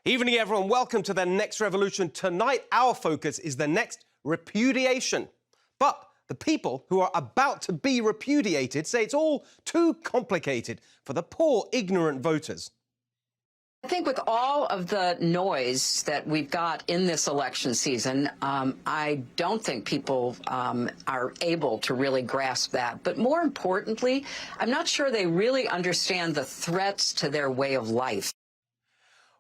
Evening, everyone. Welcome to The Next Revolution. Tonight, our focus is the next repudiation. But the people who are about to be repudiated say it's all too complicated for the poor, ignorant voters. I think with all of the noise that we've got in this election season, I don't think people are able to really grasp that. But more importantly, I'm not sure they really understand the threats to their way of life.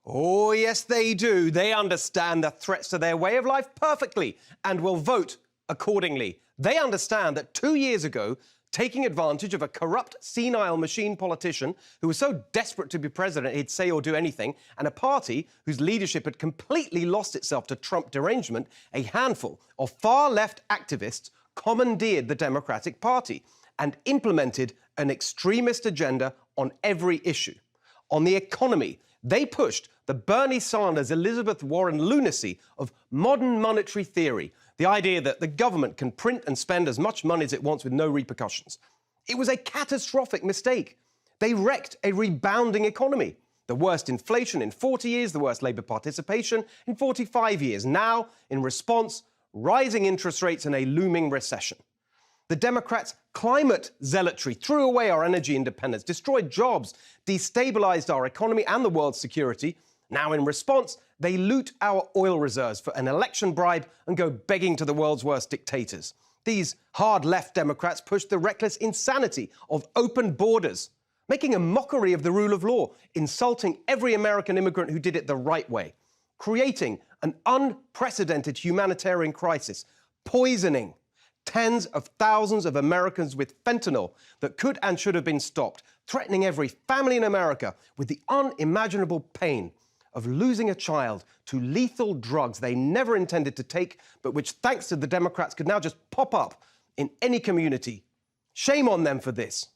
Oh, yes, they do. They understand the threats to their way of life perfectly and will vote accordingly. They understand that 2 years ago, taking advantage of a corrupt, senile machine politician who was so desperate to be president he'd say or do anything, and a party whose leadership had completely lost itself to Trump derangement, a handful of far-left activists commandeered the Democratic Party and implemented an extremist agenda on every issue. On the economy, they pushed the Bernie Sanders, Elizabeth Warren lunacy of modern monetary theory, the idea that the government can print and spend as much money as it wants with no repercussions. It was a catastrophic mistake. They wrecked a rebounding economy. The worst inflation in 40 years, the worst Labour participation in 45 years. Now, in response, rising interest rates and a looming recession. The Democrats' climate zealotry threw away our energy independence, destroyed jobs, destabilized our economy and the world's security. Now, in response, they loot our oil reserves for an election bribe and go begging to the world's worst dictators. These hard-left Democrats pushed the reckless insanity of open borders, making a mockery of the rule of law, insulting every American immigrant who did it the right way, creating an unprecedented humanitarian crisis, poisoning tens of thousands of Americans with fentanyl that could and should have been stopped, threatening every family in America with the unimaginable pain of losing a child to lethal drugs they never intended to take, but which, thanks to the Democrats, could now just pop up in any community. Shame on them for this.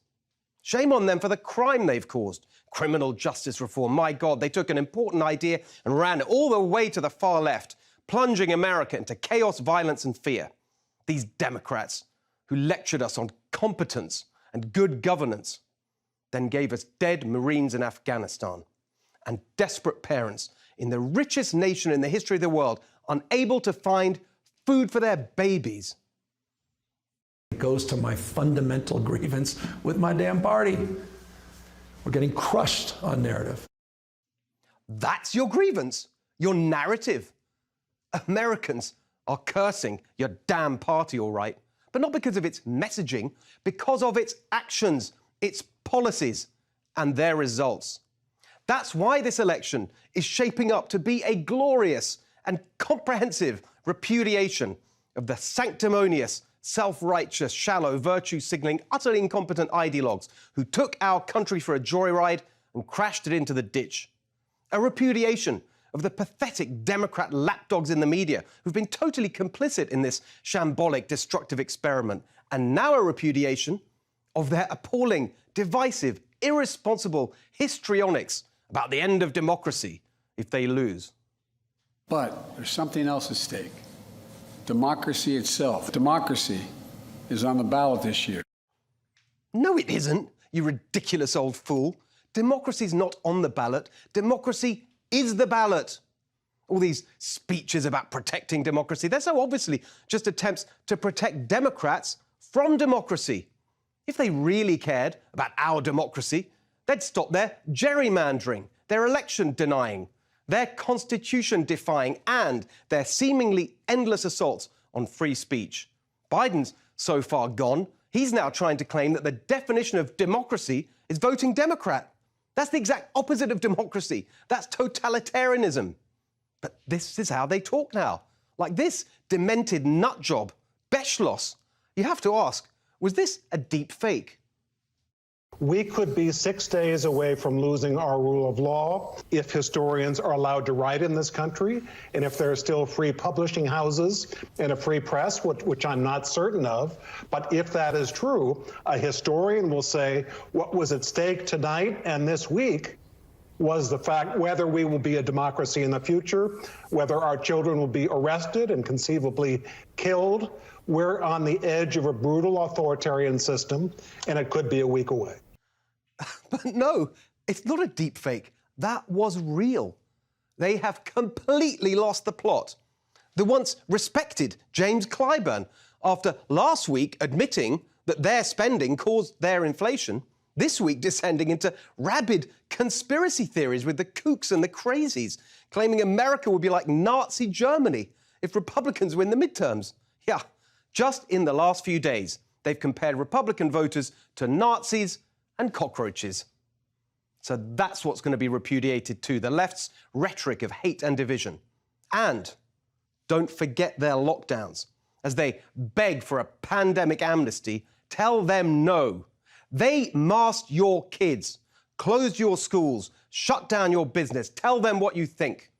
Shame on them for the crime they've caused. Criminal justice reform. My God, they took an important idea and ran it all the way to the far left, plunging America into chaos, violence, and fear. These Democrats who lectured us on competence and good governance then gave us dead Marines in Afghanistan and desperate parents in the richest nation in the history of the world, unable to find food for their babies. It goes to my fundamental grievance with my damn party. We're getting crushed on narrative. That's your grievance, your narrative. Americans are cursing your damn party, all right, but not because of its messaging, because of its actions, its policies, and their results. That's why this election is shaping up to be a glorious and comprehensive repudiation of the sanctimonious, self-righteous, shallow, virtue-signaling, utterly incompetent ideologues who took our country for a joyride and crashed it into the ditch. A repudiation of the pathetic Democrat lapdogs in the media who've been totally complicit in this shambolic, destructive experiment. And now a repudiation of their appalling, divisive, irresponsible histrionics about the end of democracy if they lose. But there's something else at stake. Democracy itself. Democracy is on the ballot this year. No, it isn't, you ridiculous old fool. Democracy's not on the ballot. Democracy is the ballot. All these speeches about protecting democracy, they're so obviously just attempts to protect Democrats from democracy. If they really cared about our democracy, they'd stop their gerrymandering, their election denying, their constitution defying, and their seemingly endless assaults on free speech. Biden's so far gone, he's now trying to claim that the definition of democracy is voting Democrat. That's the exact opposite of democracy. That's totalitarianism. But this is how they talk now. Like this demented nutjob, Beschloss. You have to ask, was this a deep fake? We could be 6 days away from losing our rule of law if historians are allowed to write in this country, and if there are still free publishing houses and a free press, which I'm not certain of. But if that is true, a historian will say what was at stake tonight and this week was the fact whether we will be a democracy in the future, whether our children will be arrested and conceivably killed. We're on the edge of a brutal authoritarian system, and it could be a week away. But no, it's not a deep fake. That was real. They have completely lost the plot. The once respected James Clyburn, after last week admitting that their spending caused their inflation, this week descending into rabid conspiracy theories with the kooks and the crazies, claiming America would be like Nazi Germany if Republicans win the midterms. Yeah, just in the last few days, they've compared Republican voters to Nazis and cockroaches. So that's what's going to be repudiated too, the left's rhetoric of hate and division. And don't forget their lockdowns. As they beg for a pandemic amnesty, tell them no. They masked your kids, closed your schools, shut down your business. Tell them what you think.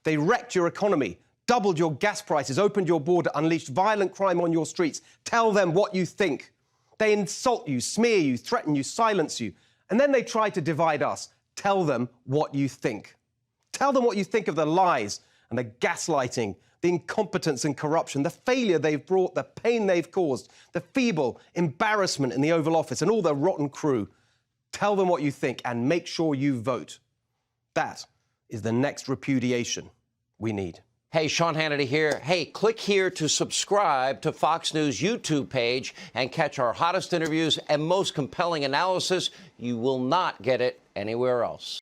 They wrecked your economy, doubled your gas prices, opened your border, unleashed violent crime on your streets. Tell them what you think. They insult you, smear you, threaten you, silence you. And then they try to divide us. Tell them what you think. Tell them what you think of the lies and the gaslighting, the incompetence and corruption, the failure they've brought, the pain they've caused, the feeble embarrassment in the Oval Office and all the rotten crew. Tell them what you think and make sure you vote. That is the next repudiation we need. Hey, Sean Hannity here. Hey, click here to subscribe to Fox News YouTube page and catch our hottest interviews and most compelling analysis. You will not get it anywhere else.